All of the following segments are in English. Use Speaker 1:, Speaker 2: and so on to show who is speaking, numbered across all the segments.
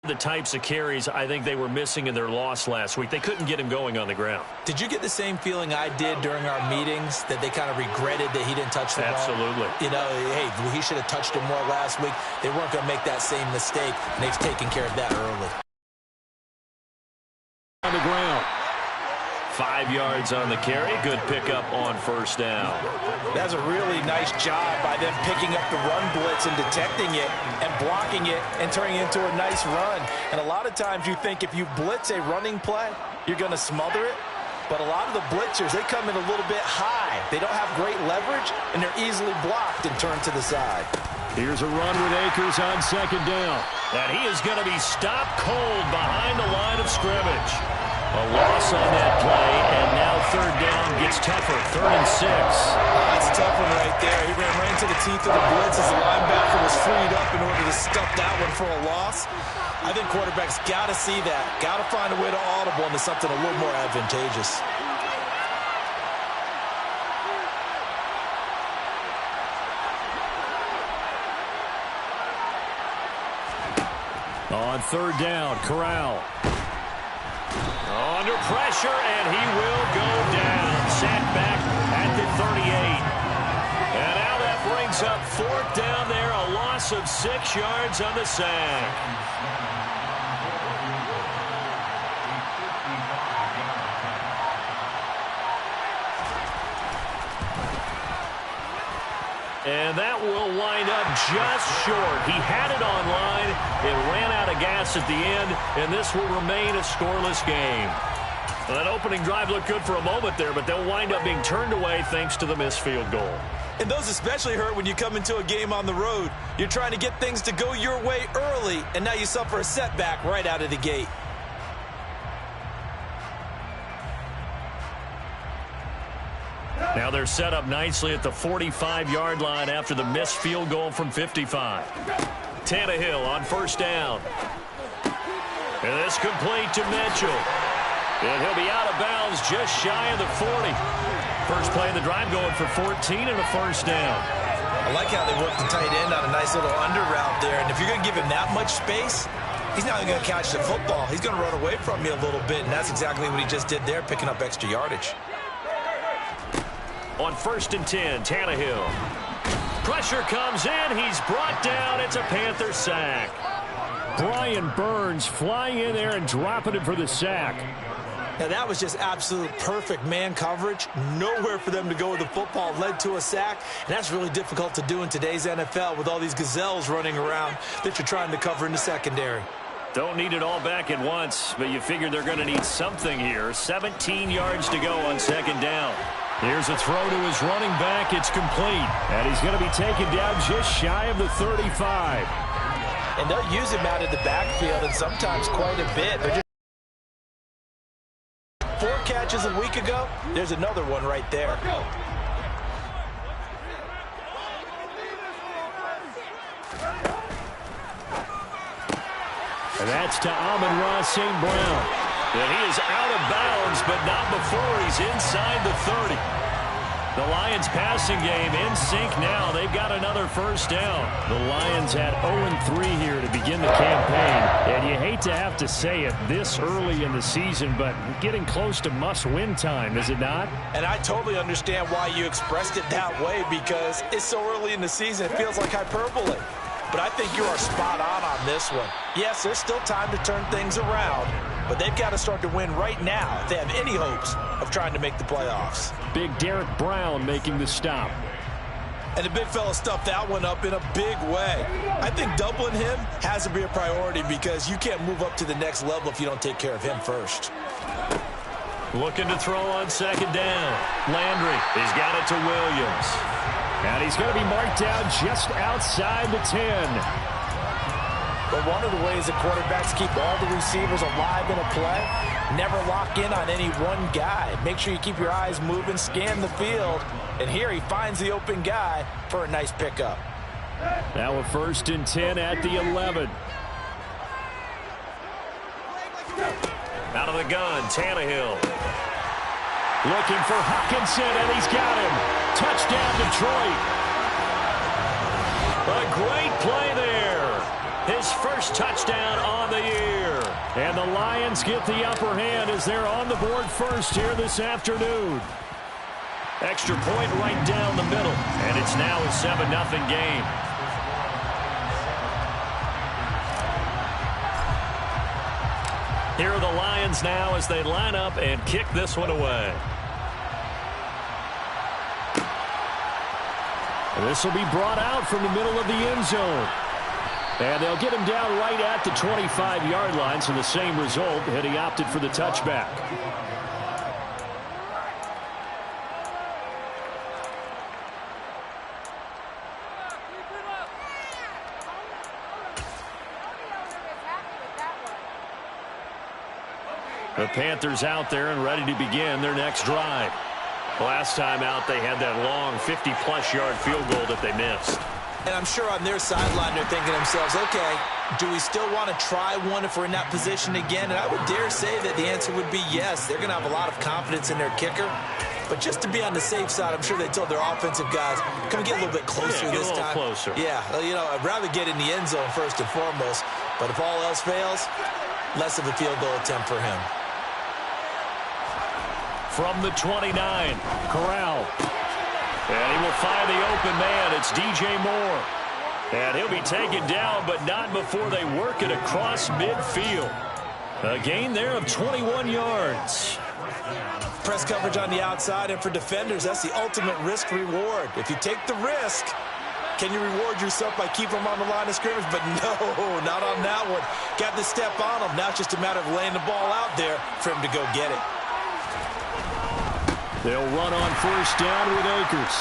Speaker 1: The types of carries I think they were missing in their loss last week. They couldn't get him going on the ground.
Speaker 2: Did you get the same feeling I did during our meetings, that they kind of regretted that he didn't touch the ball?
Speaker 1: Absolutely.
Speaker 2: You know, hey, he should have touched it more last week. They weren't going to make that same mistake, and they've taken care of that early.
Speaker 1: On the ground. 5 yards on the carry. Good pickup on first down.
Speaker 2: That's a really nice job by them picking up the run blitz and detecting it and blocking it and turning it into a nice run. And a lot of times you think if you blitz a running play, you're going to smother it. But a lot of the blitzers, they come in a little bit high. They don't have great leverage, and they're easily blocked and turned to the side.
Speaker 1: Here's a run with Akers on second down. And he is going to be stopped cold behind the line of scrimmage. A loss on that play, and now third down gets tougher. 3rd and 6.
Speaker 2: That's a tough one right there. He ran right into the teeth of the blitz as the linebacker was freed up in order to stuff that one for a loss. I think quarterbacks got to see that. Got to find a way to audible into something a little more advantageous.
Speaker 1: On third down, Corral. Under pressure, and he will go down. Sacked back at the 38. And now that brings up 4th down there. A loss of 6 yards on the sack. And that will wind up just short. He had it on line. It ran out of gas at the end, and this will remain a scoreless game. Well, that opening drive looked good for a moment there, but they'll wind up being turned away thanks to the missed field goal.
Speaker 2: And those especially hurt when you come into a game on the road. You're trying to get things to go your way early, and now you suffer a setback right out of the gate.
Speaker 1: Now they're set up nicely at the 45-yard line after the missed field goal from 55. Tannehill on first down. And this complete to Mitchell. And he'll be out of bounds just shy of the 40. First play of the drive going for 14 and a first down.
Speaker 2: I like how they worked the tight end on a nice little under route there. And if you're going to give him that much space, he's not going to catch the football. He's going to run away from you a little bit, and that's exactly what he just did there, picking up extra yardage.
Speaker 1: On 1st and 10, Tannehill. Pressure comes in. He's brought down. It's a Panther sack. Brian Burns flying in there and dropping him for the sack.
Speaker 2: Now, that was just absolute perfect man coverage. Nowhere for them to go with the football. Led to a sack, and that's really difficult to do in today's NFL with all these gazelles running around that you're trying to cover in the secondary.
Speaker 1: Don't need it all back at once, but you figure they're going to need something here. 17 yards to go on second down. Here's a throw to his running back. It's complete, and he's going to be taken down just shy of the 35.
Speaker 2: And they'll use him out of the backfield, and sometimes quite a bit. They're just 4 catches a week ago. There's another one right there.
Speaker 1: And that's to Amon-Ra St. Brown. And he is out of bounds, but not before he's inside the 30. The Lions passing game in sync now. They've got another first down. The Lions had 0-3 here to begin the campaign. And you hate to have to say it this early in the season, but getting close to must-win time, is it not?
Speaker 2: And I totally understand why you expressed it that way, because it's so early in the season, it feels like hyperbole. But I think you are spot on this one. Yes, there's still time to turn things around, but they've got to start to win right now if they have any hopes of trying to make the playoffs.
Speaker 1: Big Derek Brown making the stop.
Speaker 2: And the big fella stuffed that one up in a big way. I think doubling him has to be a priority, because you can't move up to the next level if you don't take care of him first.
Speaker 1: Looking to throw on second down. Landry, he's got it to Williams. And he's going to be marked down just outside the 10.
Speaker 2: But one of the ways that quarterbacks keep all the receivers alive in a play, never lock in on any one guy. Make sure you keep your eyes moving, scan the field. And here he finds the open guy for a nice pickup.
Speaker 1: Now a 1st and 10 at the 11. Out of the gun, Tannehill. Looking for Hockenson, and he's got him. Touchdown, Detroit. A great play there. His first touchdown on the year. And the Lions get the upper hand as they're on the board first here this afternoon. Extra point right down the middle, and it's now a 7-0 game. Here are the Lions now as they line up and kick this one away. This will be brought out from the middle of the end zone. And they'll get him down right at the 25-yard line, so the same result, and he opted for the touchback. The Panthers out there and ready to begin their next drive. Last time out, they had that long 50-plus yard field goal that they missed.
Speaker 2: And I'm sure on their sideline they're thinking to themselves, okay, do we still want to try one if we're in that position again? And I would dare say that the answer would be yes. They're going to have a lot of confidence in their kicker. But just to be on the safe side, I'm sure they told their offensive guys, can we get a little bit closer this time?
Speaker 1: Closer.
Speaker 2: Yeah, you know, I'd rather get in the end zone first and foremost. But if all else fails, less of a field goal attempt for him.
Speaker 1: From the 29, Corral. And he will find the open man. It's DJ Moore. And he'll be taken down, but not before they work it across midfield. A gain there of 21 yards.
Speaker 2: Press coverage on the outside, and for defenders, that's the ultimate risk-reward. If you take the risk, can you reward yourself by keeping them on the line of scrimmage? But no, not on that one. Got to step on them. Now it's just a matter of laying the ball out there for him to go get it.
Speaker 1: They'll run on first down with Akers.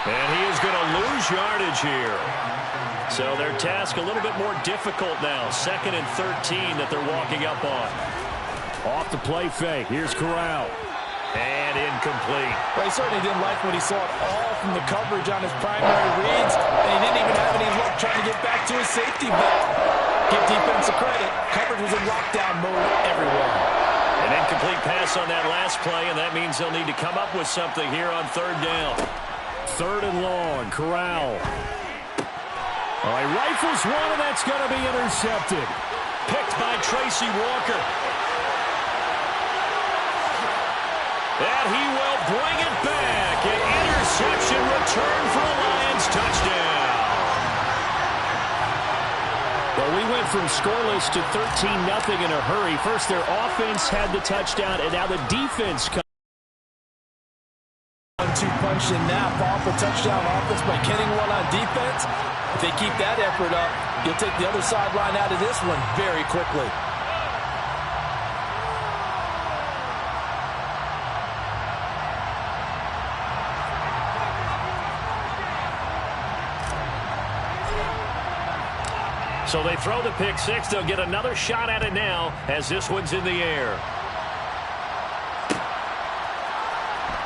Speaker 1: And he is going to lose yardage here. So their task a little bit more difficult now. 2nd and 13 that they're walking up on. Off the play fake. Here's Corral. And incomplete.
Speaker 2: Well, he certainly didn't like what he saw at all from the coverage on his primary reads. And he didn't even have any luck trying to get back to his safety belt. Give defense a credit. Coverage was in lockdown mode everywhere.
Speaker 1: An incomplete pass on that last play, and that means they'll need to come up with something here on 3rd down. 3rd and long, Corral. All right, rifles one, and that's going to be intercepted. Picked by Tracy Walker. And he will bring it back. An interception return for a Lions touchdown. Well, we went from scoreless to 13-0 in a hurry. First, their offense had the touchdown, and now the defense comes.
Speaker 2: 1-2 punch and nap off a touchdown offense by getting one on defense. If they keep that effort up, you'll take the other sideline out of this one very quickly.
Speaker 1: So they throw the pick six. They'll get another shot at it now as this one's in the air.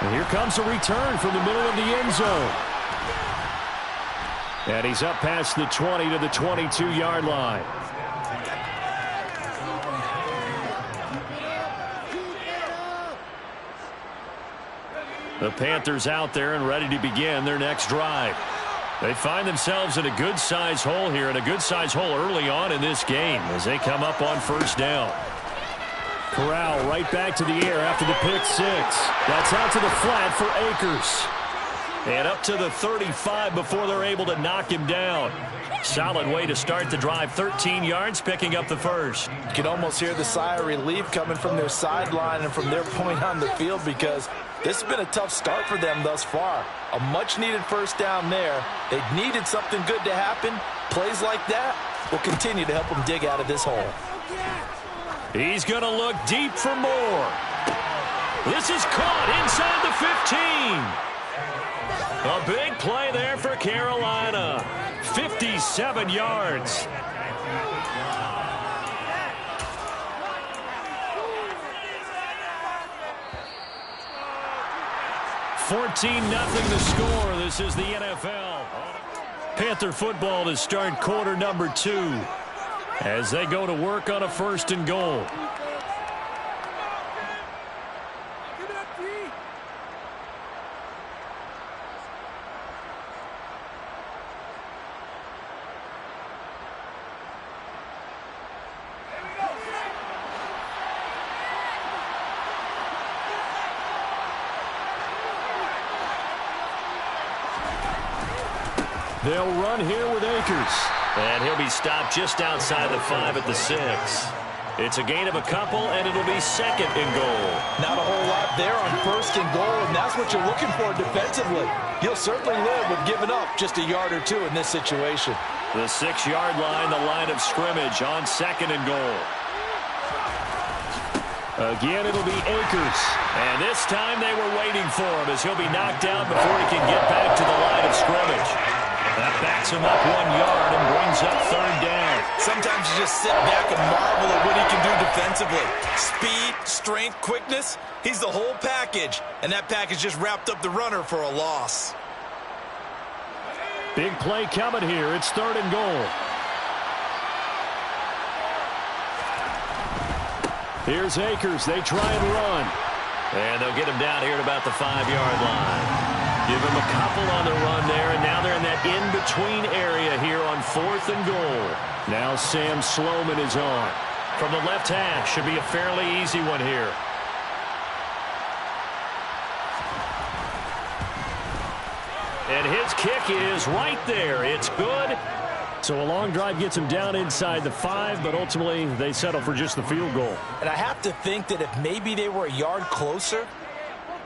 Speaker 1: And here comes a return from the middle of the end zone. And he's up past the 20 to the 22-yard line. The Panthers out there and ready to begin their next drive. They find themselves in a good-sized hole here, and a good-sized hole early on in this game as they come up on first down. Corral right back to the air after the pick six. That's out to the flat for Akers. And up to the 35 before they're able to knock him down. Solid way to start the drive. 13 yards, picking up the first.
Speaker 2: You can almost hear the sigh of relief coming from their sideline and from their point on the field, because this has been a tough start for them thus far. A much-needed first down there. They needed something good to happen. Plays like that will continue to help them dig out of this hole.
Speaker 1: He's going to look deep for more. This is caught inside the 15. A big play there for Carolina. 57 yards. $14-0 the score. This is the NFL. Panther football to start quarter number 2 as they go to work on a 1st and goal. They'll run here with Akers. And he'll be stopped just outside the 5 at the 6. It's a gain of a couple, and it'll be 2nd and goal.
Speaker 2: Not a whole lot there on 1st and goal, and that's what you're looking for defensively. You'll certainly live with giving up just a yard or 2 in this situation.
Speaker 1: The 6-yard line, the line of scrimmage on 2nd and goal. Again, it'll be Akers. And this time they were waiting for him as he'll be knocked down before he can get back to the line of scrimmage. That backs him up 1 yard and brings up 3rd down.
Speaker 2: Sometimes you just sit back and marvel at what he can do defensively. Speed, strength, quickness, he's the whole package. And that package just wrapped up the runner for a loss.
Speaker 1: Big play coming here. It's 3rd and goal. Here's Akers. They try and run. And they'll get him down here at about the 5-yard line. Give him a couple on the run there, and now they're in that in-between area here on 4th and goal. Now Sam Sloman is on. From the left hash, should be a fairly easy one here. And his kick is right there. It's good. So a long drive gets him down inside the 5, but ultimately they settle for just the field goal.
Speaker 2: And I have to think that if maybe they were a yard closer,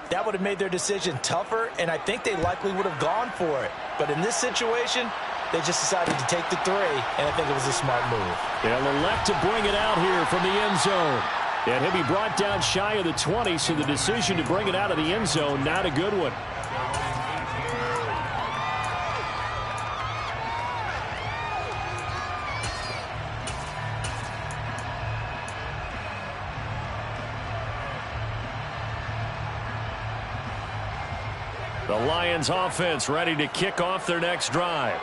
Speaker 2: that would have made their decision tougher, and I think they likely would have gone for it. But in this situation, they just decided to take the 3, and I think it was a smart move.
Speaker 1: They'll elect to bring it out here from the end zone. And he'll be brought down shy of the 20, so the decision to bring it out of the end zone, not a good one. The Lions offense ready to kick off their next drive.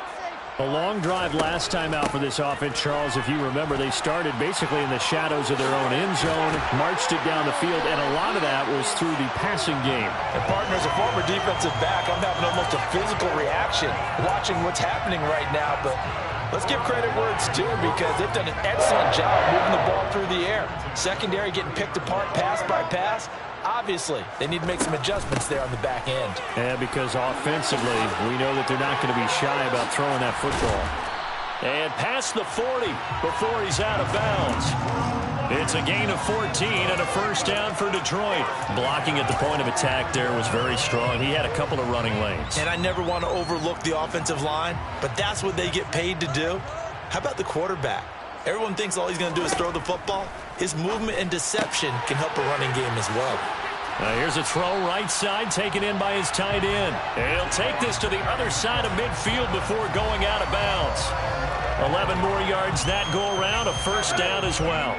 Speaker 1: A long drive last time out for this offense, Charles. If you remember, they started basically in the shadows of their own end zone, marched it down the field, and a lot of that was through the passing game.
Speaker 2: And partner, as a former defensive back, I'm having almost a physical reaction watching what's happening right now. But let's give credit where it's due, because they've done an excellent job moving the ball through the air. Secondary getting picked apart pass by pass. Obviously, they need to make some adjustments there on the back end.
Speaker 1: Yeah, because offensively, we know that they're not going to be shy about throwing that football. And past the 40 before he's out of bounds. It's a gain of 14 and a 1st down for Detroit. Blocking at the point of attack there was very strong. He had a couple of running lanes.
Speaker 2: And I never want to overlook the offensive line, but that's what they get paid to do. How about the quarterback? Everyone thinks all he's going to do is throw the football. His movement and deception can help a running game as well.
Speaker 1: Here's a throw right side taken in by his tight end. And he'll take this to the other side of midfield before going out of bounds. 11 more yards that go around, a 1st down as well.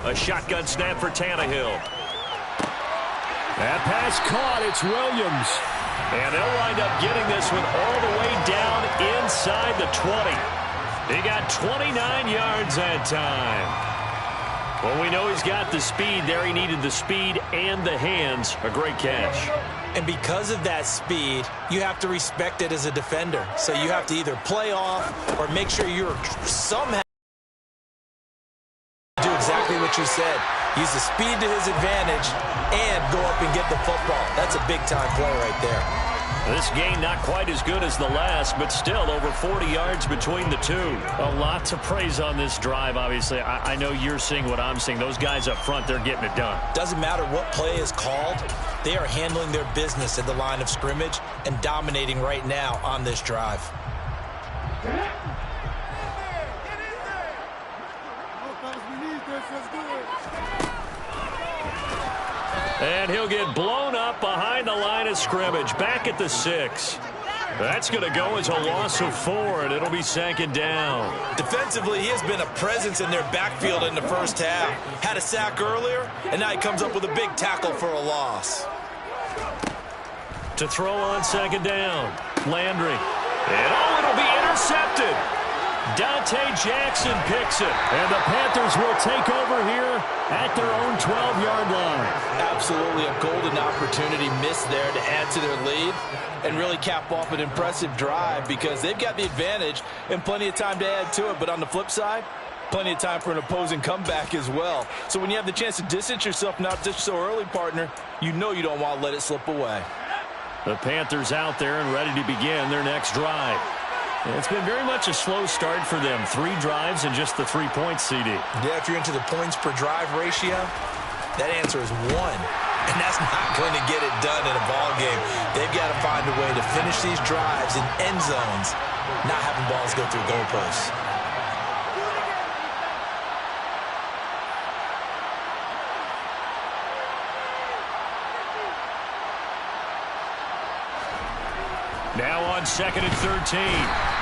Speaker 1: A shotgun snap for Tannehill. That pass caught. It's Williams. And they'll wind up getting this one all the way down inside the 20. He got 29 yards that time. Well, we know he's got the speed there. He needed the speed and the hands. A great catch.
Speaker 2: And because of that speed, you have to respect it as a defender. So you have to either play off or make sure you're somehow do exactly what you said. Use the speed to his advantage and go up and get the football. That's a big-time play right there.
Speaker 1: This game not quite as good as the last, but still over 40 yards between the two. A lot to praise on this drive, obviously. I know you're seeing what I'm seeing. Those guys up front, they're getting it done.
Speaker 2: Doesn't matter what play is called. They are handling their business at the line of scrimmage and dominating right now on this drive.
Speaker 1: And he'll get blown up behind the line of scrimmage, back at the 6. That's going to go as a loss of 4, and it'll be 2nd down.
Speaker 2: Defensively, he has been a presence in their backfield in the first half. Had a sack earlier, and now he comes up with a big tackle for a loss.
Speaker 1: To throw on 2nd down, Landry. And it'll be intercepted. Dante Jackson picks it, and the Panthers will take over here at their own 12-yard line.
Speaker 2: Absolutely a golden opportunity missed there to add to their lead and really cap off an impressive drive, because they've got the advantage and plenty of time to add to it. But on the flip side, Plenty of time for an opposing comeback as well. So when you have the chance to distance yourself not just so early, partner, you know you don't want to let it slip away.
Speaker 1: The Panthers out there and ready to begin their next drive. It's been very much a slow start for them. 3 drives and just the 3 points, CD.
Speaker 2: Yeah, if you're into the points per drive ratio, that answer is 1. And that's not going to get it done in a ball game. They've got to find a way to finish these drives in end zones, not having balls go through goalposts.
Speaker 1: Now on 2nd and 13.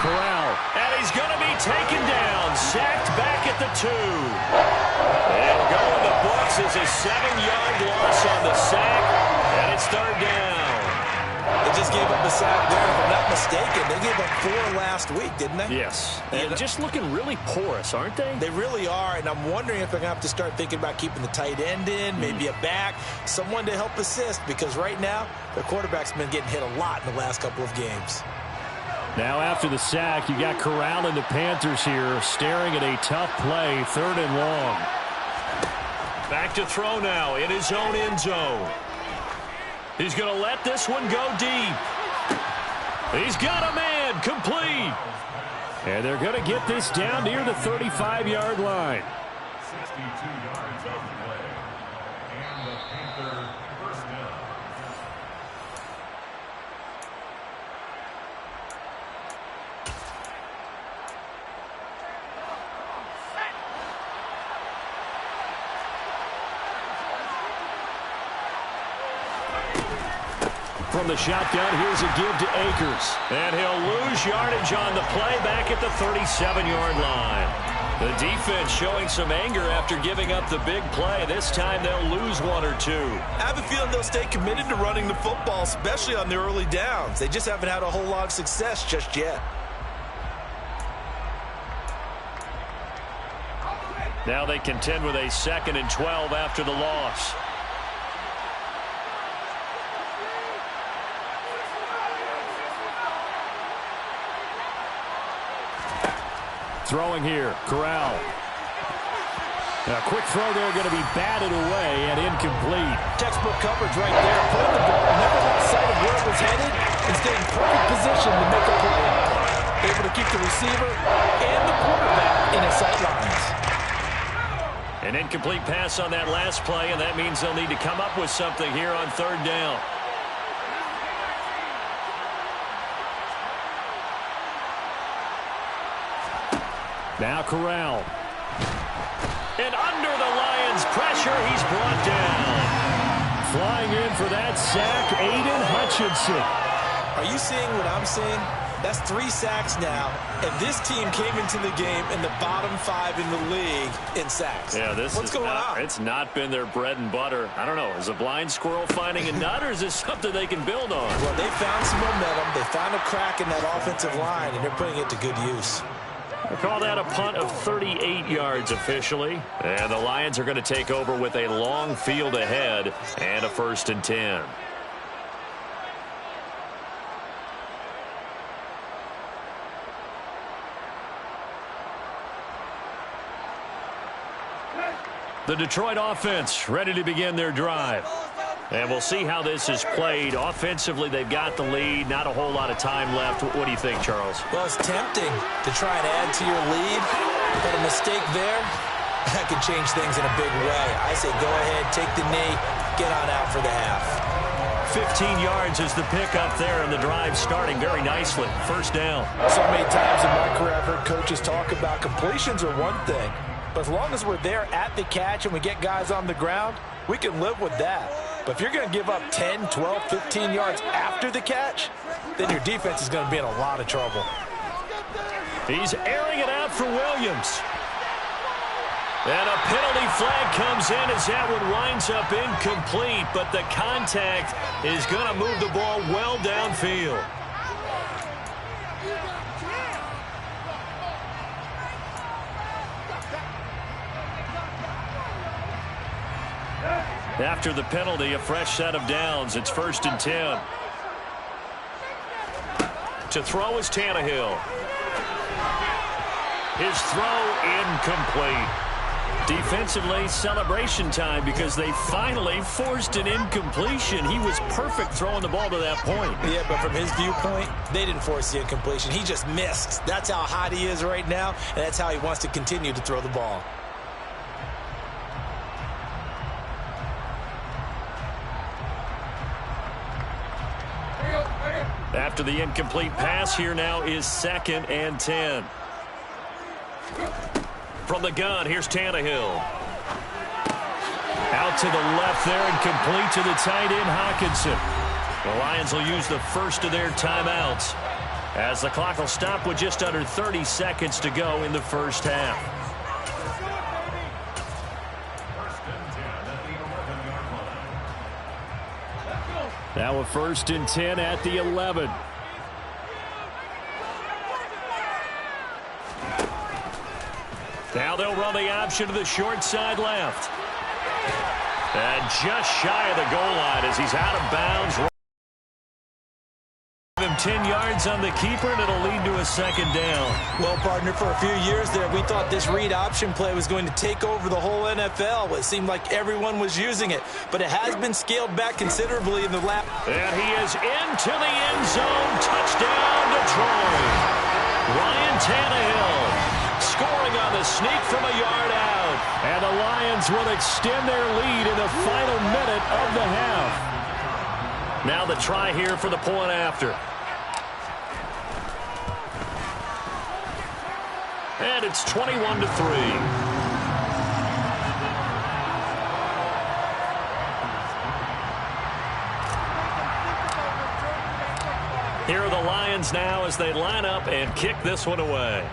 Speaker 1: Corral. And he's going to be taken down. Sacked back at the 2. It'll go in the books as a 7-yard loss on the sack. And it's 3rd down.
Speaker 2: They just gave up a sack there. If I'm not mistaken, they gave up 4 last week, didn't they?
Speaker 1: Yes. And just looking really porous, aren't they?
Speaker 2: They really are, and I'm wondering if they're going to have to start thinking about keeping the tight end in, maybe a back, someone to help assist, because right now, their quarterback's been getting hit a lot in the last couple of games.
Speaker 1: Now after the sack, you got Corral and the Panthers here staring at a tough play, 3rd and long. Back to throw now in his own end zone. He's going to let this one go deep. He's got a man, complete. And they're going to get this down near the 35-yard line.
Speaker 3: 62 yards off the play. And the Panther first down.
Speaker 1: From the shotgun, here's a give to Akers. And he'll lose yardage on the play back at the 37-yard line. The defense showing some anger after giving up the big play. This time they'll lose 1 or 2.
Speaker 2: I have a feeling they'll stay committed to running the football, especially on the early downs. They just haven't had a whole lot of success just yet.
Speaker 1: Now they contend with a 2nd and 12 after the loss. Throwing here, Corral. A quick throw there going to be batted away and incomplete.
Speaker 2: Textbook coverage right there. Putting the ball, never lost sight of where it was headed, and staying in perfect position to make a play on it. Able to keep the receiver and the quarterback in his sight lines.
Speaker 1: An incomplete pass on that last play, and that means they'll need to come up with something here on 3rd down. Now Corral. And under the Lions' pressure, he's brought down. Flying in for that sack, Aiden Hutchinson.
Speaker 2: Are you seeing what I'm seeing? That's 3 sacks now, and this team came into the game in the bottom 5 in the league in sacks.
Speaker 1: Yeah, what's going on? It's not been their bread and butter. I don't know. Is a blind squirrel finding a nut, or is this something they can build on?
Speaker 2: Well, they found some momentum. They found a crack in that offensive line, and they're putting it to good use.
Speaker 1: I call that a punt of 38 yards officially. And the Lions are going to take over with a long field ahead and a 1st and 10. The Detroit offense ready to begin their drive. And we'll see how this is played. Offensively, they've got the lead. Not a whole lot of time left. What do you think, Charles?
Speaker 2: Well, it's tempting to try and add to your lead, but a mistake there, that could change things in a big way. I say go ahead, take the knee, get on out for the half.
Speaker 1: 15 yards is the pickup there, and the drive starting very nicely. 1st down.
Speaker 2: So many times in my career, I've heard coaches talk about completions are one thing, but as long as we're there at the catch and we get guys on the ground, we can live with that. But if you're going to give up 10, 12, 15 yards after the catch, then your defense is going to be in a lot of trouble.
Speaker 1: He's airing it out for Williams. And a penalty flag comes in as that one winds up incomplete, but the contact is going to move the ball well downfield. After the penalty, a fresh set of downs. It's 1st and 10. To throw is Tannehill. His throw incomplete. Defensively, celebration time because they finally forced an incompletion. He was perfect throwing the ball to that point.
Speaker 2: Yeah, but from his viewpoint, they didn't force the incompletion. He just missed. That's how hot he is right now, and that's how he wants to continue to throw the ball.
Speaker 1: After the incomplete pass, here now is 2nd and 10. From the gun, here's Tannehill. Out to the left there and complete to the tight end, Hockenson. The Lions will use the first of their timeouts as the clock will stop with just under 30 seconds to go in the first half. Now a 1st and 10 at the 11. Now they'll run the option to the short side left. And just shy of the goal line as he's out of bounds. Give him 10 yards on the keeper, and it'll lead to a 2nd down.
Speaker 2: Well, partner, for a few years there, we thought this read option play was going to take over the whole NFL. It seemed like everyone was using it, but it has been scaled back considerably in the last.
Speaker 1: And he is into the end zone. Touchdown, Detroit. Ryan Tannehill scoring on the sneak from a yard out. And the Lions will extend their lead in the final minute of the half. Now the try here for the point after. And it's 21-3. Here are the Lions now as they line up and kick this one away.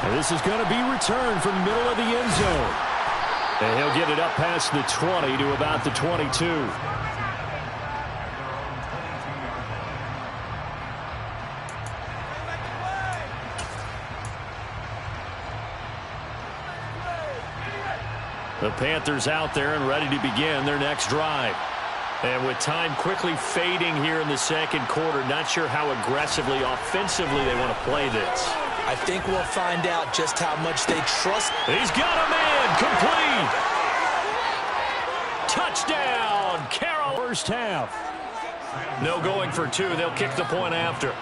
Speaker 1: And this is going to be returned from the middle of the end zone. And he'll get it up past the 20 to about the 22. The Panthers out there and ready to begin their next drive. And with time quickly fading here in the second quarter, not sure how aggressively, offensively they want to play this.
Speaker 2: I think we'll find out just how much they trust.
Speaker 1: He's got a man, complete. Touchdown, Carroll. First half. No going for 2. They'll kick the point after.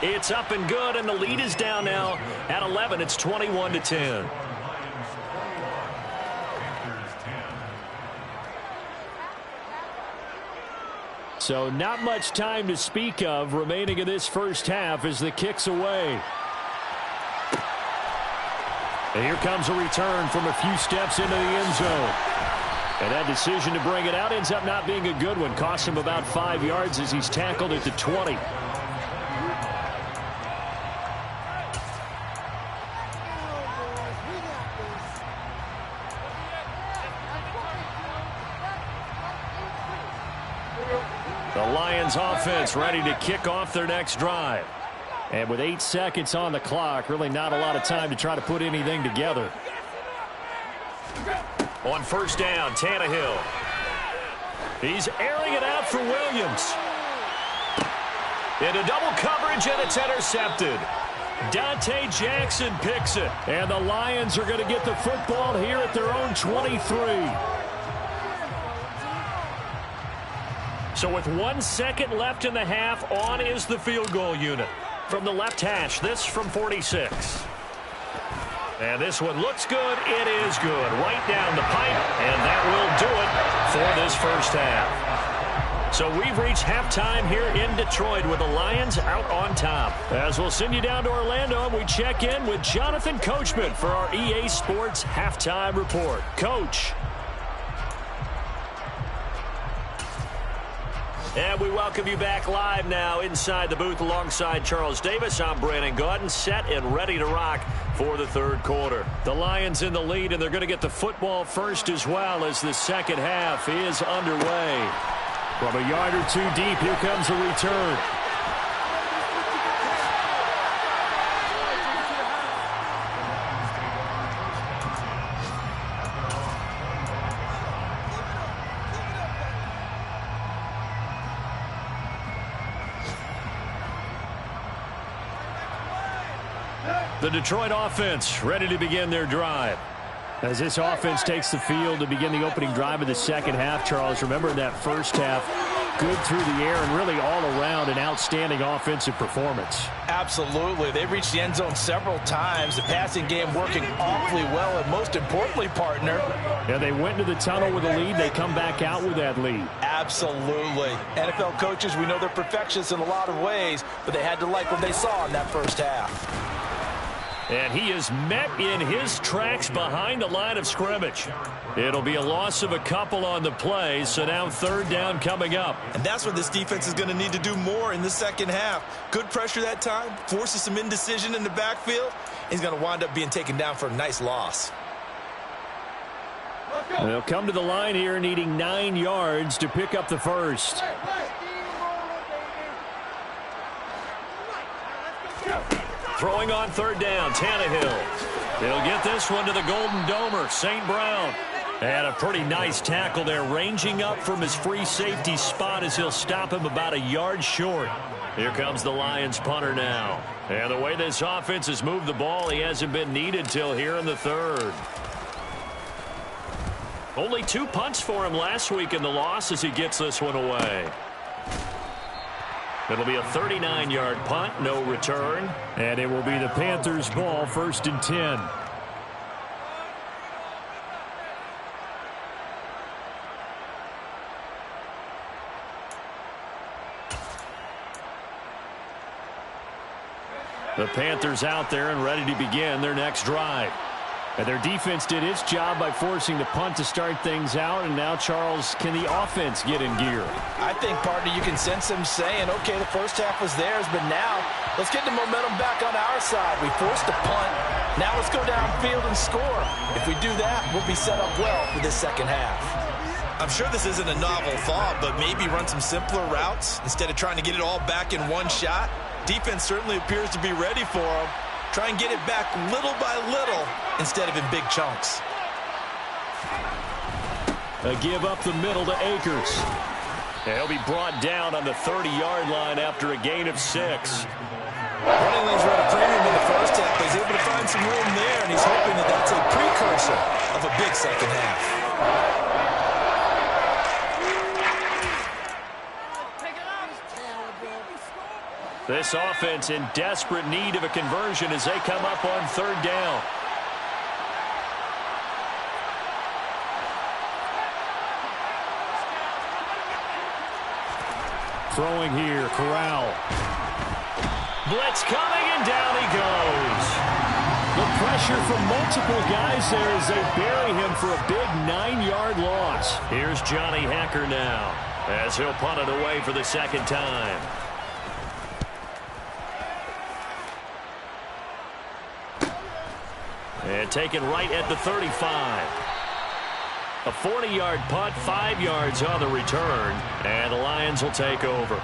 Speaker 1: It's up and good, and the lead is down now at 11. It's 21-10. So not much time to speak of remaining in this first half as the kick's away. And here comes a return from a few steps into the end zone. And that decision to bring it out ends up not being a good one. Costs him about 5 yards as he's tackled at the 20. The Lions offense ready to kick off their next drive. And with 8 seconds on the clock, really not a lot of time to try to put anything together. On first down, Tannehill. He's airing it out for Williams. Into double coverage, and it's intercepted. Dante Jackson picks it. And the Lions are going to get the football here at their own 23. So with 1 second left in the half, on is the field goal unit. From the left hash, this from 46. And this one looks good. It is good. Right down the pipe, and that will do it for this first half. So we've reached halftime here in Detroit with the Lions out on top. As we'll send you down to Orlando, and we check in with Jonathan Coachman for our EA Sports Halftime Report. Coach. And we welcome you back live now inside the booth alongside Charles Davis. I'm Brandon Gaudin, set and ready to rock for the third quarter. The Lions in the lead, and they're going to get the football first as well as the second half is underway. From a yard or two deep, here comes a return. The Detroit offense ready to begin their drive. As this offense takes the field to begin the opening drive of the second half, Charles, remember in that first half, good through the air and really all around an outstanding offensive performance.
Speaker 2: Absolutely. They reached the end zone several times. The passing game working awfully well, and most importantly, partner.
Speaker 1: Yeah, they went into the tunnel with a lead. They come back out with that lead.
Speaker 2: Absolutely. NFL coaches, we know they're perfectionists in a lot of ways, but they had to like what they saw in that first half.
Speaker 1: And he is met in his tracks behind the line of scrimmage. It'll be a loss of a couple on the play, so now third down coming up.
Speaker 4: And that's what this defense is going to need to do more in the second half. Good pressure that time, forces some indecision in the backfield. He's going to wind up being taken down for a nice loss.
Speaker 1: They'll come to the line here needing 9 yards to pick up the first. Throwing on third down, Tannehill. He'll get this one to the Golden Domer, St. Brown. And a pretty nice tackle there, ranging up from his free safety spot as he'll stop him about a yard short. Here comes the Lions punter now. And the way this offense has moved the ball, he hasn't been needed till here in the third. Only 2 punts for him last week in the loss as he gets this one away. It'll be a 39-yard punt, no return. And it will be the Panthers' ball, 1st and 10. The Panthers out there and ready to begin their next drive. And their defense did its job by forcing the punt to start things out. And now, Charles, can the offense get in gear?
Speaker 2: I think, partner, you can sense them saying, okay, the first half was theirs, but now let's get the momentum back on our side. We forced the punt. Now let's go downfield and score. If we do that, we'll be set up well for this second half.
Speaker 4: I'm sure this isn't a novel thought, but maybe run some simpler routes instead of trying to get it all back in one shot. Defense certainly appears to be ready for them. Try and get it back little by little instead of in big chunks.
Speaker 1: A give up the middle to Akers. He'll be brought down on the 30-yard line after a gain of 6.
Speaker 2: Running lanes were at a premium in the first half, but he's able to find some room there, and he's hoping that that's a precursor of a big second half.
Speaker 1: This offense in desperate need of a conversion as they come up on third down. Throwing here, Corral. Blitz coming, and down he goes. The pressure from multiple guys there as they bury him for a big 9-yard loss. Here's Johnny Hacker now as he'll punt it away for the second time. And taken right at the 35. A 40-yard punt, 5 yards on the return, and the Lions will take over.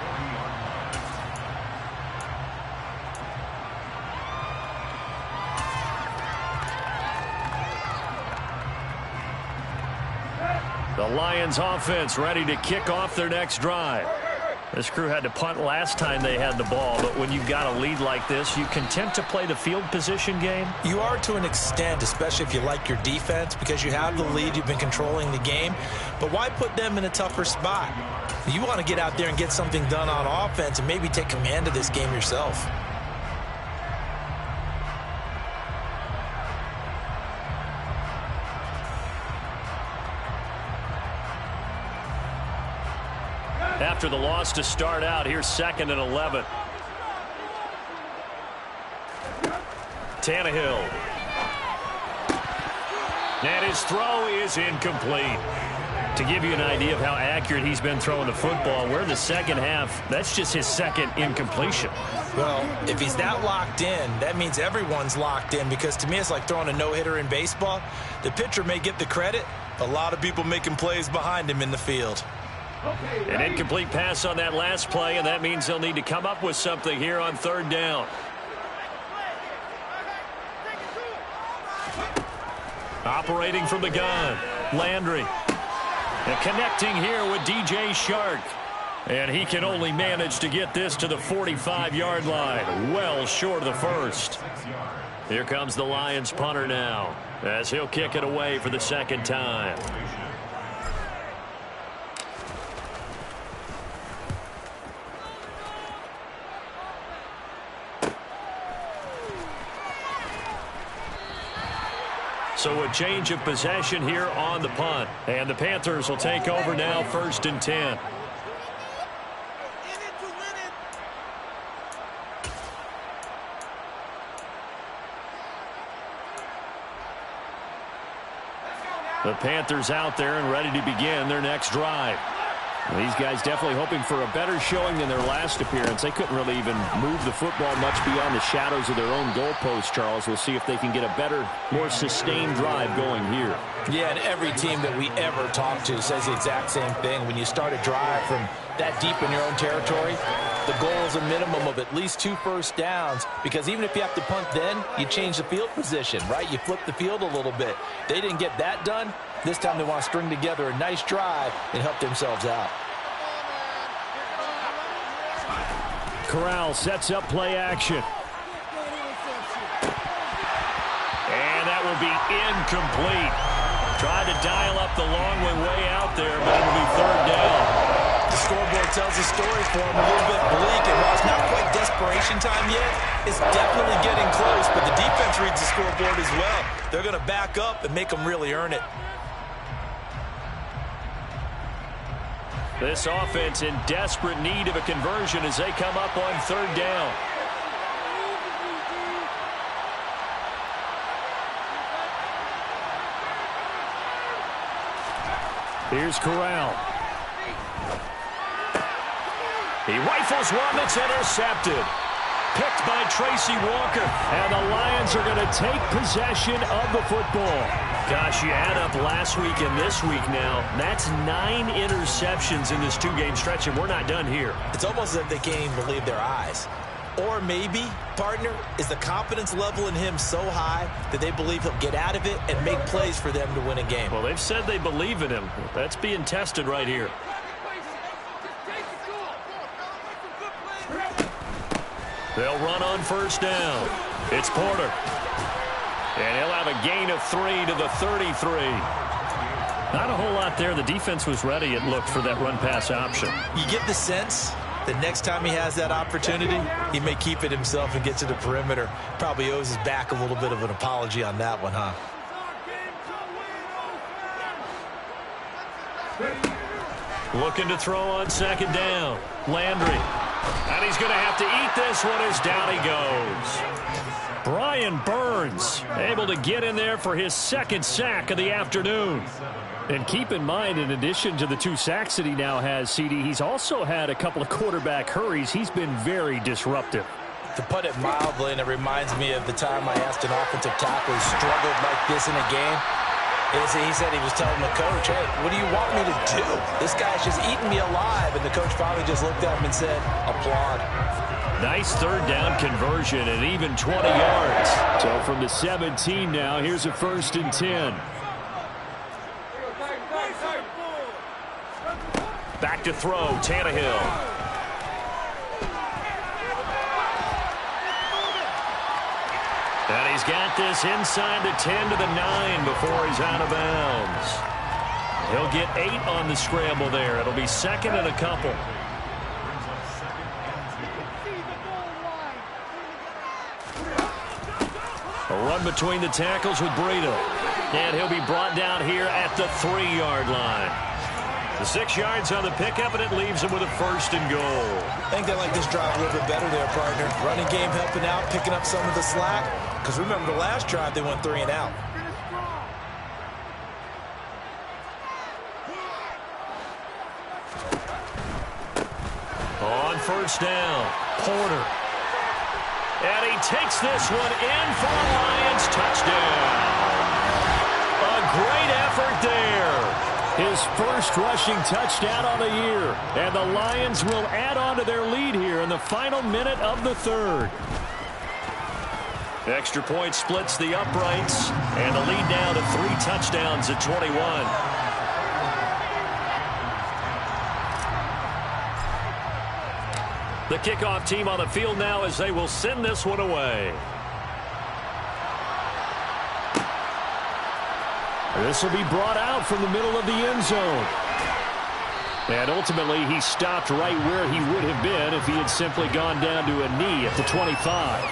Speaker 1: The Lions offense ready to kick off their next drive. This crew had to punt last time they had the ball, but when you've got a lead like this, you content to play the field position game?
Speaker 2: You are to an extent, especially if you like your defense, because you have the lead, you've been controlling the game. But why put them in a tougher spot? You want to get out there and get something done on offense and maybe take command of this game yourself.
Speaker 1: After the loss to start out, here's 2nd and 11. Tannehill. And his throw is incomplete. To give you an idea of how accurate he's been throwing the football, we're in the second half. That's just his second incompletion.
Speaker 2: Well, if he's that locked in, that means everyone's locked in, because to me it's like throwing a no-hitter in baseball. The pitcher may get the credit, a lot of people making plays behind him in the field.
Speaker 1: An incomplete pass on that last play, and that means they'll need to come up with something here on third down. Operating from the gun, Landry. And connecting here with DJ Shark. And he can only manage to get this to the 45-yard line, well short of the first. Here comes the Lions punter now, as he'll kick it away for the second time. So a change of possession here on the punt. And the Panthers will take over now, 1st and 10. The Panthers out there and ready to begin their next drive. These guys definitely hoping for a better showing than their last appearance. They couldn't really even move the football much beyond the shadows of their own goalpost, Charles. We'll see if they can get a better, more sustained drive going here.
Speaker 2: Yeah, and every team that we ever talk to says the exact same thing. When you start a drive from that deep in your own territory, the goal is a minimum of at least 2 first downs, because even if you have to punt then, you change the field position, right? You flip the field a little bit. They didn't get that done. This time they want to string together a nice drive and help themselves out.
Speaker 1: Corral sets up play action. And that will be incomplete. Tried to dial up the long way out there, but it'll be 3rd down.
Speaker 2: The scoreboard tells the story for him, a little bit bleak, and while it's not quite desperation time yet, it's definitely getting close, but the defense reads the scoreboard as well. They're going to back up and make them really earn it.
Speaker 1: This offense in desperate need of a conversion as they come up on 3rd down. Here's Corral. He rifles one that's intercepted. Picked by Tracy Walker. And the Lions are going to take possession of the football. Gosh, you add up last week and this week now. That's 9 interceptions in this 2-game stretch, and we're not done here.
Speaker 2: It's almost as if they can't even believe their eyes. Or maybe, partner, is the confidence level in him so high that they believe he'll get out of it and make plays for them to win a game.
Speaker 1: Well, they've said they believe in him. That's being tested right here. They'll run on 1st down. It's Porter. And he'll have a gain of 3 to the 33. Not a whole lot there. The defense was ready, it looked, for that run-pass option.
Speaker 2: You get the sense that next time he has that opportunity, he may keep it himself and get to the perimeter. Probably owes his back a little bit of an apology on that one, huh?
Speaker 1: Looking to throw on 2nd down. Landry. And he's going to have to eat this one as down he goes. Brian Burns able to get in there for his 2nd sack of the afternoon. And keep in mind, in addition to the 2 sacks that he now has, CD, he's also had a couple of quarterback hurries. He's been very disruptive.
Speaker 2: To put it mildly, and it reminds me of the time I asked an offensive tackle who struggled like this in a game. He said he was telling the coach, hey, what do you want me to do? This guy's just eating me alive. And the coach finally just looked at him and said, applaud.
Speaker 1: Nice 3rd down conversion and even 20 yards. So from the 17 now, here's a 1st and 10. Back to throw, Tannehill. And he's got this inside the 10 to the 9 before he's out of bounds. He'll get 8 on the scramble there. It'll be 2nd and a couple. A run between the tackles with Breida. And he'll be brought down here at the 3-yard line. The 6 yards on the pickup, and it leaves him with a 1st and goal.
Speaker 2: I think they like this drive a little bit better there, partner. Running game helping out, picking up some of the slack. Because remember, the last drive, they went 3 and out.
Speaker 1: On 1st down, Porter. And he takes this one in for a Lions touchdown. A great effort there. His 1st rushing touchdown on the year. And the Lions will add on to their lead here in the final minute of the 3rd. Extra point splits the uprights. And the lead now to 3 touchdowns at 21. The kickoff team on the field now as they will send this one away. This will be brought out from the middle of the end zone. And ultimately, he stopped right where he would have been if he had simply gone down to a knee at the 25.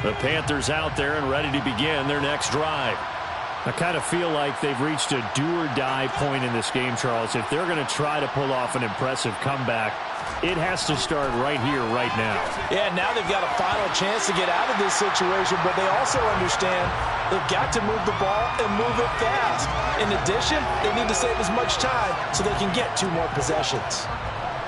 Speaker 1: The Panthers out there and ready to begin their next drive. I kind of feel like they've reached a do-or-die point in this game, Charles. If they're going to try to pull off an impressive comeback, it has to start right here, right now.
Speaker 2: Yeah, now they've got a final chance to get out of this situation, but they also understand they've got to move the ball and move it fast. In addition, they need to save as much time so they can get 2 more possessions.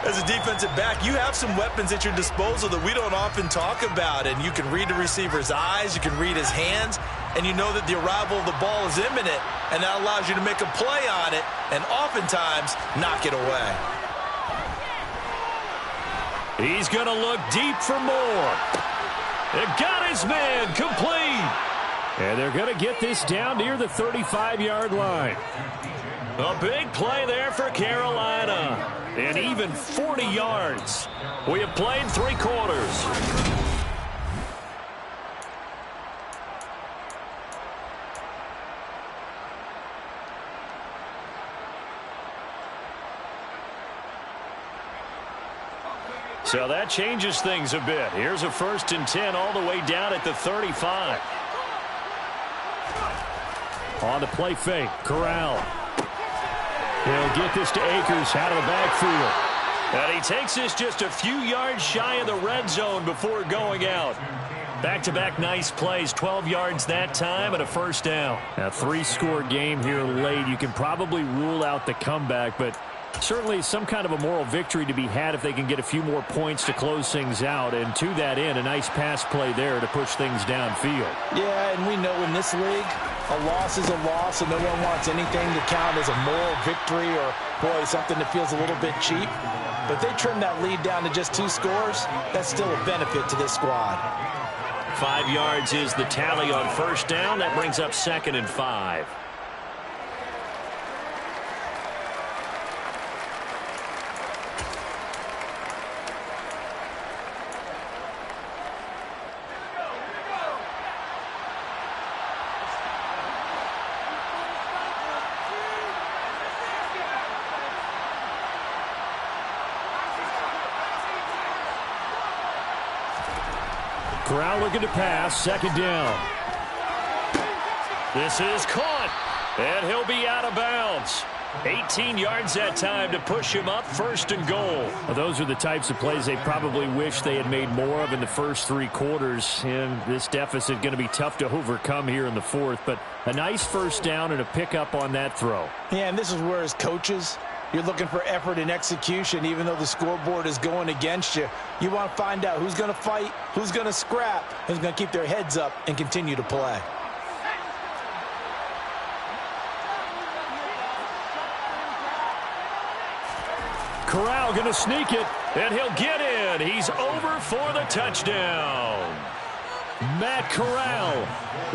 Speaker 4: As a defensive back, you have some weapons at your disposal that we don't often talk about, and you can read the receiver's eyes, you can read his hands, and you know that the arrival of the ball is imminent, and that allows you to make a play on it and oftentimes knock it away.
Speaker 1: He's going to look deep for more. It got his man complete. And they're going to get this down near the 35-yard line. A big play there for Carolina. And even 40 yards. We have played 3 quarters. So that changes things a bit. Here's a 1st and 10 all the way down at the 35. On the play fake, Corral. He'll get this to Akers out of the backfield. And he takes this just a few yards shy of the red zone before going out. Back-to-back nice plays, 12 yards that time and a 1st down. A 3-score game here late. You can probably rule out the comeback, but certainly some kind of a moral victory to be had if they can get a few more points to close things out. And to that end, a nice pass play there to push things downfield.
Speaker 2: Yeah, and we know in this league, a loss is a loss, and no one wants anything to count as a moral victory or, boy, something that feels a little bit cheap. But if they trim that lead down to just 2 scores, that's still a benefit to this squad.
Speaker 1: 5 yards is the tally on 1st down. That brings up 2nd and 5. Corral looking to pass, 2nd down. This is caught, and he'll be out of bounds. 18 yards that time to push him up, 1st and goal. Well, those are the types of plays they probably wish they had made more of in the first 3 quarters. And this deficit going to be tough to overcome here in the 4th. But a nice 1st down and a pickup on that throw.
Speaker 2: Yeah, and this is where as coaches, you're looking for effort and execution. Even though the scoreboard is going against you, you want to find out who's going to fight, who's going to scrap, who's going to keep their heads up and continue to play.
Speaker 1: Corral going to sneak it, and he'll get in. He's over for the touchdown. Matt Corral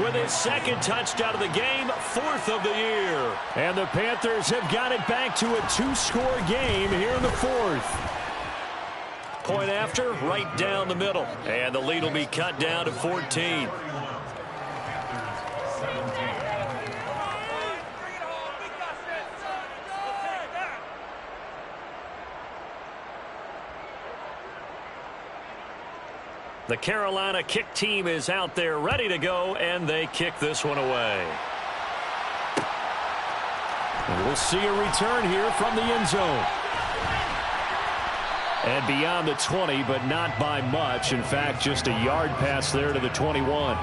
Speaker 1: with his 2nd touchdown of the game, 4th of the year. And the Panthers have got it back to a 2-score game here in the 4th. Point after, right down the middle. And the lead will be cut down to 14. The Carolina kick team is out there ready to go, and they kick this one away. And we'll see a return here from the end zone. And beyond the 20, but not by much. In fact, just a yard pass there to the 21.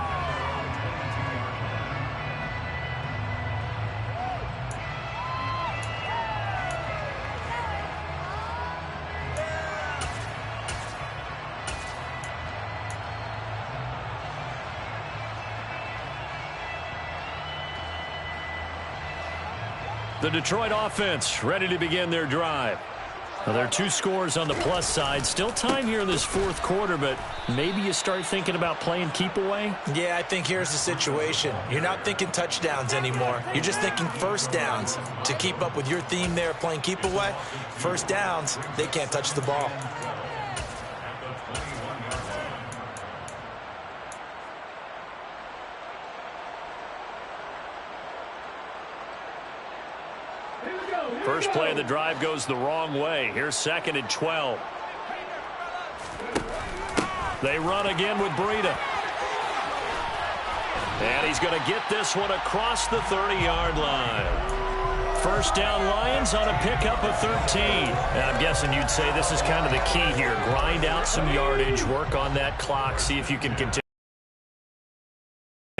Speaker 1: The Detroit offense ready to begin their drive. Well, there are two scores on the plus side. Still time here in this fourth quarter, but maybe you start thinking about playing keep away?
Speaker 4: Yeah, I think here's the situation. You're not thinking touchdowns anymore. You're just thinking first downs. To keep up with your theme there, playing keep away, first downs, they can't touch the ball.
Speaker 1: First play of the drive goes the wrong way. Here's 2nd and 12. They run again with Breida. And he's going to get this one across the 30-yard line. First down, Lions on a pickup of 13. And I'm guessing you'd say this is kind of the key here. Grind out some yardage, work on that clock, see if you can continue.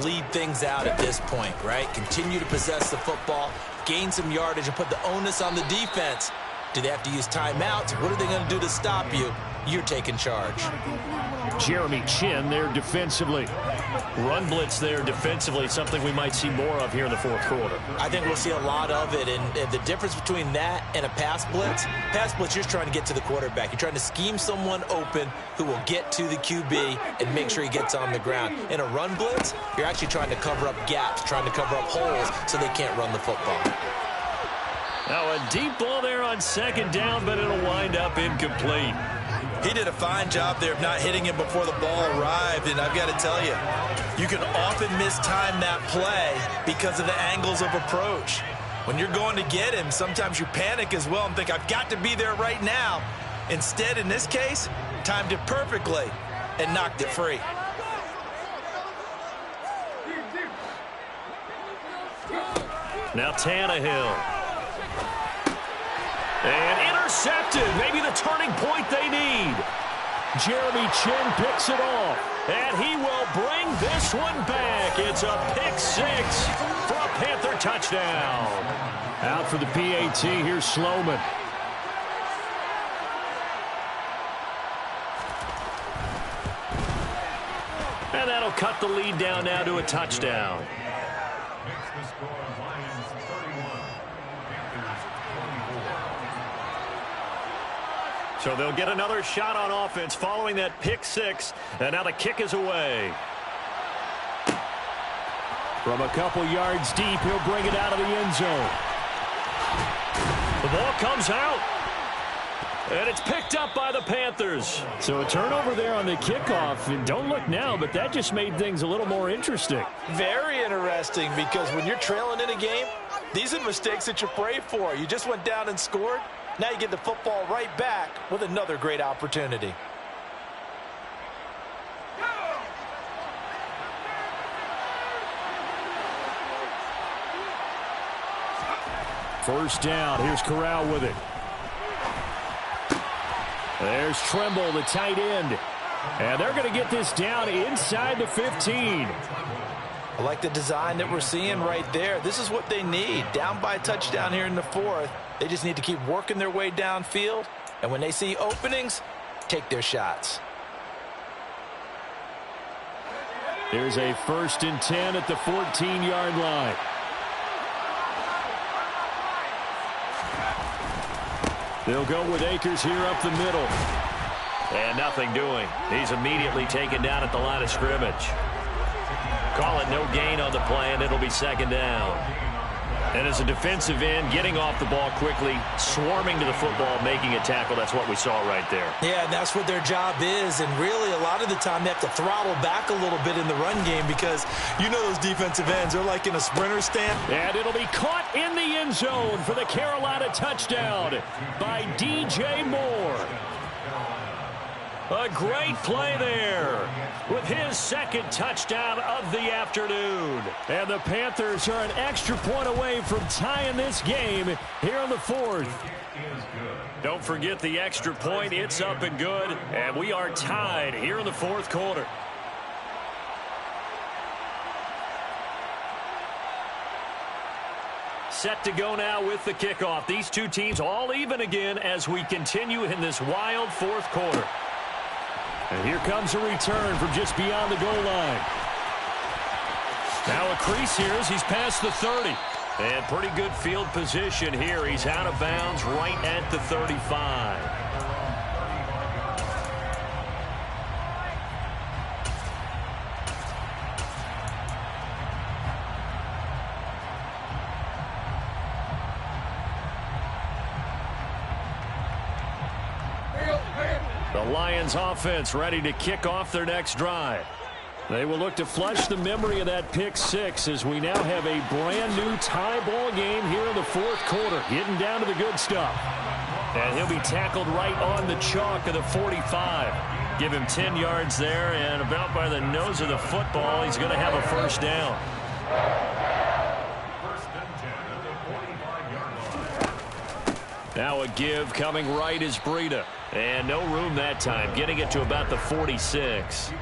Speaker 4: Lead things out at this point, right? Continue to possess the football, gain some yardage, and put the onus on the defense. Do they have to use timeouts? What are they going to do to stop you? You're taking charge.
Speaker 1: Jeremy Chin there defensively. Run blitz there defensively, something we might see more of here in the fourth quarter.
Speaker 4: I think we'll see a lot of it, and the difference between that and a pass blitz, you're just trying to get to the quarterback. You're trying to scheme someone open who will get to the QB and make sure he gets on the ground. In a run blitz, you're actually trying to cover up gaps, trying to cover up holes so they can't run the football.
Speaker 1: Now a deep ball there on 2nd down, but it'll wind up incomplete.
Speaker 4: He did a fine job there of not hitting him before the ball arrived, and I've got to tell you, you can often mistime that play because of the angles of approach. When you're going to get him, sometimes you panic as well and think, I've got to be there right now. Instead, in this case, timed it perfectly and knocked it free.
Speaker 1: Now Tannehill. And intercepted. Maybe the turning point they need. Jeremy Chin picks it off. And he will bring this one back. It's a pick 6 for a Panther touchdown. Out for the PAT, here's Sloman. And that'll cut the lead down now to a touchdown.
Speaker 3: Makes the score Lions 31, Panthers 24.
Speaker 1: So they'll get another shot on offense following that pick 6. And now the kick is away. From a couple yards deep, he'll bring it out of the end zone. The ball comes out. And it's picked up by the Panthers. So a turnover there on the kickoff. And don't look now, but that just made things a little more interesting.
Speaker 2: Very interesting, because when you're trailing in a game, these are mistakes that you pray for. You just went down and scored. Now you get the football right back with another great opportunity.
Speaker 1: First down. Here's Corral with it. There's Trimble, the tight end. And they're going to get this down inside the 15.
Speaker 2: I like the design that we're seeing right there. This is what they need. Down by a touchdown here in the 4th. They just need to keep working their way downfield. And when they see openings, take their shots.
Speaker 1: There's a 1st and 10 at the 14-yard line. They'll go with Akers here up the middle. And nothing doing. He's immediately taken down at the line of scrimmage. Call it no gain on the play, and it'll be 2nd down. And as a defensive end, getting off the ball quickly, swarming to the football, making a tackle, that's what we saw right there.
Speaker 4: Yeah, and that's what their job is. And really, a lot of the time, they have to throttle back a little bit in the run game because you know those defensive ends, they're like in a sprinter stand.
Speaker 1: And it'll be caught in the end zone for the Carolina touchdown by DJ Moore. A great play there with his 2nd touchdown of the afternoon. And the Panthers are an extra point away from tying this game here in the 4th. Don't forget the extra point. It's up and good. And we are tied here in the 4th quarter. Set to go now with the kickoff. These two teams all even again as we continue in this wild 4th quarter. And here comes a return from just beyond the goal line. Now a crease here as he's past the 30. And pretty good field position here. He's out of bounds right at the 35. The Lions offense ready to kick off their next drive. They will look to flush the memory of that pick six as we now have a brand new tie ball game here in the fourth quarter. Getting down to the good stuff. And he'll be tackled right on the chalk of the 45. Give him 10 yards there, and about by the nose of the football, he's going to have a first down. Now a give coming right is Breida. And no room that time, getting it to about the 46.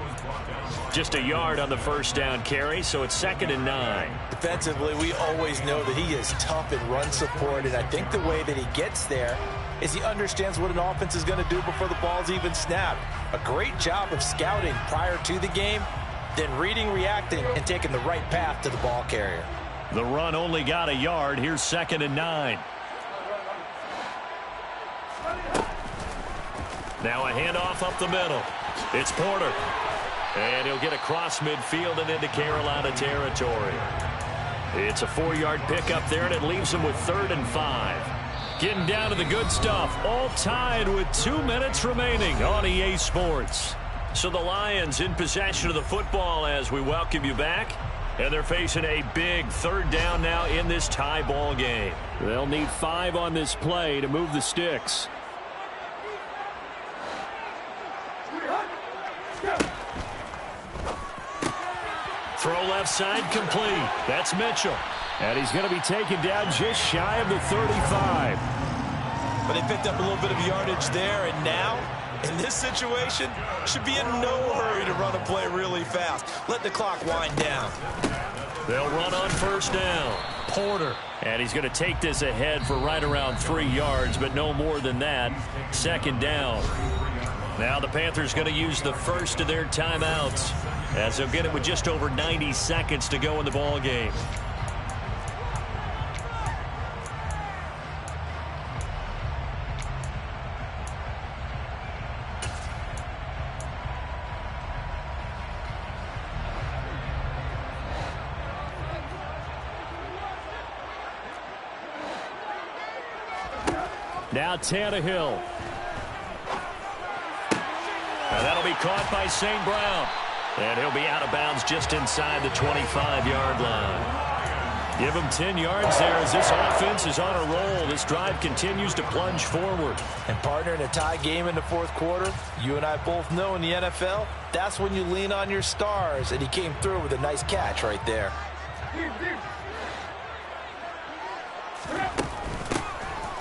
Speaker 1: Just a yard on the first down carry, so it's 2nd and 9.
Speaker 2: Defensively, we always know that he is tough in run support, and I think the way that he gets there is he understands what an offense is going to do before the ball's even snapped. A great job of scouting prior to the game, then reading, reacting, and taking the right path to the ball carrier.
Speaker 1: The run only got a yard. Here's 2nd and 9. Now a handoff up the middle. It's Porter. And he'll get across midfield and into Carolina territory. It's a 4-yard pickup there, and it leaves him with 3rd and 5. Getting down to the good stuff. All tied with 2 minutes remaining on EA Sports. So the Lions in possession of the football as we welcome you back. And they're facing a big 3rd down now in this tie ball game. They'll need 5 on this play to move the sticks. Throw left side complete. That's Mitchell. And he's going to be taken down just shy of the 35.
Speaker 4: But they picked up a little bit of yardage there, and now, in this situation, should be in no hurry to run a play really fast. Let the clock wind down.
Speaker 1: They'll run on first down. Porter. And he's going to take this ahead for right around 3 yards, but no more than that. 2nd down. Now the Panthers going to use the first of their timeouts, as they'll get it with just over 90 seconds to go in the ball game. Now Tannehill. And that'll be caught by St. Brown. And he'll be out of bounds just inside the 25-yard line. Give him 10 yards there as this offense is on a roll. This drive continues to plunge forward.
Speaker 2: And partner, in a tie game in the fourth quarter, you and I both know in the NFL, that's when you lean on your stars. And he came through with a nice catch right there.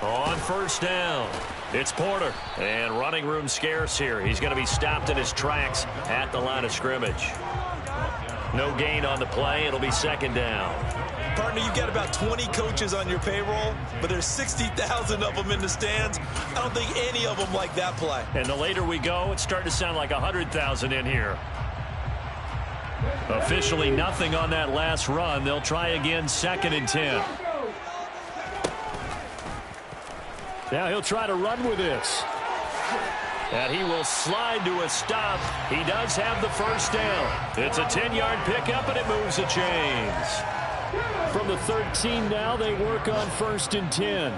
Speaker 1: On first down, it's Porter. And running room scarce here. He's going to be stopped in his tracks at the line of scrimmage. No gain on the play. It'll be 2nd down.
Speaker 4: Partner, you've got about 20 coaches on your payroll, but there's 60,000 of them in the stands. I don't think any of them like that play.
Speaker 1: And the later we go, it's starting to sound like 100,000 in here. Officially nothing on that last run. They'll try again, 2nd and 10. Now he'll try to run with this. And he will slide to a stop. He does have the first down. It's a 10-yard pickup, and it moves the chains. From the 13 now, they work on 1st and 10.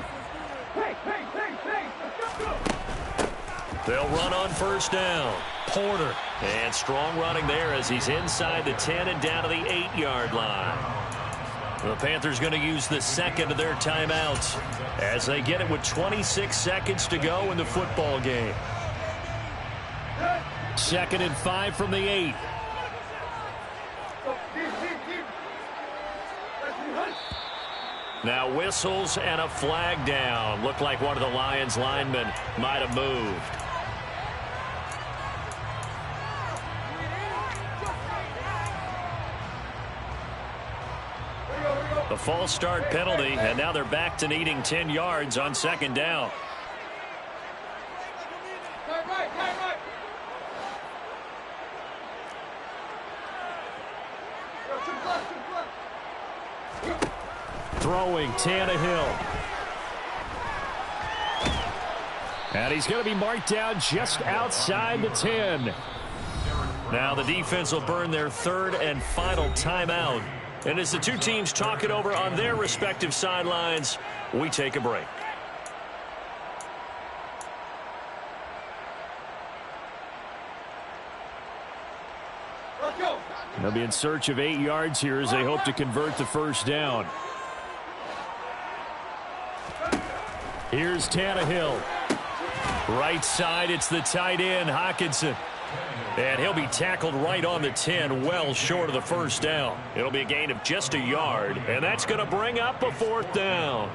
Speaker 1: They'll run on first down. Porter. And strong running there as he's inside the 10 and down to the 8-yard line. The Panthers going to use the second of their timeouts as they get it with 26 seconds to go in the football game. 2nd and 5 from the 8. Now whistles and a flag down. Looked like one of the Lions linemen might have moved. The false start penalty, and now they're back to needing 10 yards on 2nd down. throwing, Tannehill. And he's going to be marked down just outside the 10. Now the defense will burn their third and final timeout. And as the two teams talk it over on their respective sidelines, we take a break. They'll be in search of 8 yards here as they hope to convert the first down. Here's Tannehill. Right side, it's the tight end, Hockenson. And he'll be tackled right on the 10, well short of the first down. It'll be a gain of just a yard, and that's going to bring up a fourth down.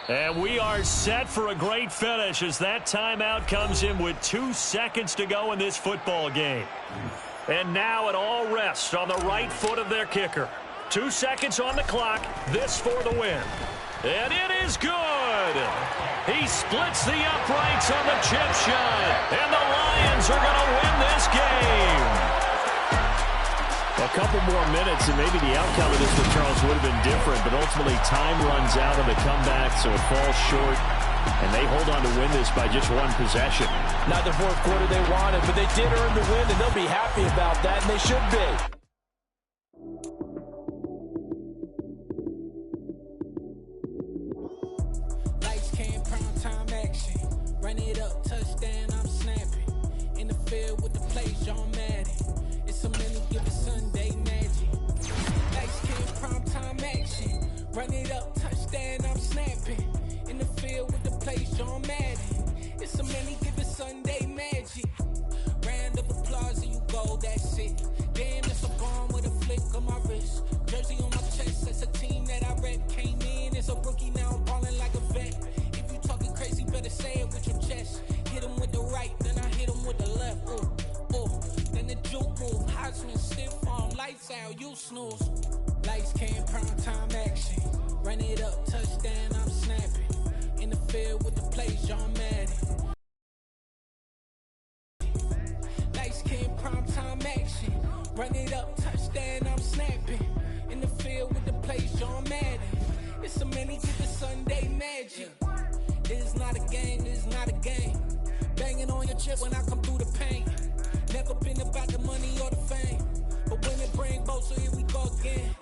Speaker 1: And we are set for a great finish as that timeout comes in with 2 seconds to go in this football game. And now it all rests on the right foot of their kicker. 2 seconds on the clock, this for the win. And it is good. He splits the uprights on the chip shot. And the Lions are going to win this game. A couple more minutes and maybe the outcome of this for Charles would have been different. But ultimately time runs out on the comeback, so it falls short. And they hold on to win this by just 1 possession.
Speaker 2: Not the fourth quarter they wanted, but they did earn the win, and they'll be happy about that, and they should be.
Speaker 5: Run it up, touchdown, I'm snapping. In the field with the play, John Madden. It's so many given Sunday magic. Lights, cam, prime time action. Run it up, touchdown, I'm snapping. In the field with the play, John Madden. It's so many given Sunday magic. Round of applause and you go, that's it. Damn, it's a bomb with a flick on my wrist. Jersey on my chest, that's a team that I rep. Came in as a rookie, now I'm balling like a vet. Talking crazy, better say it with your chest. Hit him with the right, then I hit him with the left. Ooh, ooh. Then the juke move. Heisman stiff arm, lights out, you snooze. Lights came, prime time action. Run it up, touchdown, I'm snapping. In the field with the play, John Madden. Lights came, prime time action. Run it up, touchdown, I'm snapping. In the field with the play, John Madden. It's so many to the Sunday magic. This is not a game, this is not a game. Banging on your chip when I come through the pain. Never been about the money or the fame. But when it bring both, so here we go again.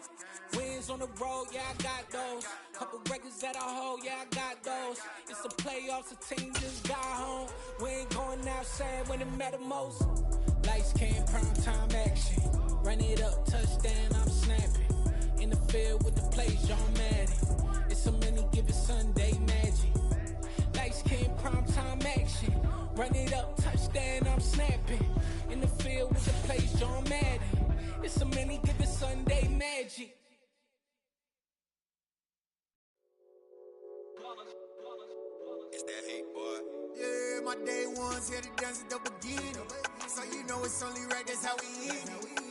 Speaker 5: Wins on the road, yeah, I got those. Couple records that I hold, yeah, I got those. It's the playoffs, the team just got home. We ain't going outside when it matter most. Lights came, prime time action. Run it up, touchdown, I'm snapping. In the field with the play, John Madden. It's so many given Sunday magic. Lights came, prime time action. Run it up, touchdown, I'm snapping. In the field with the plays, John Madden. It's so many given Sunday magic.
Speaker 6: It's that hate, boy. Yeah, my day ones here to dance at the beginning. So you know it's only right, that's how we eat.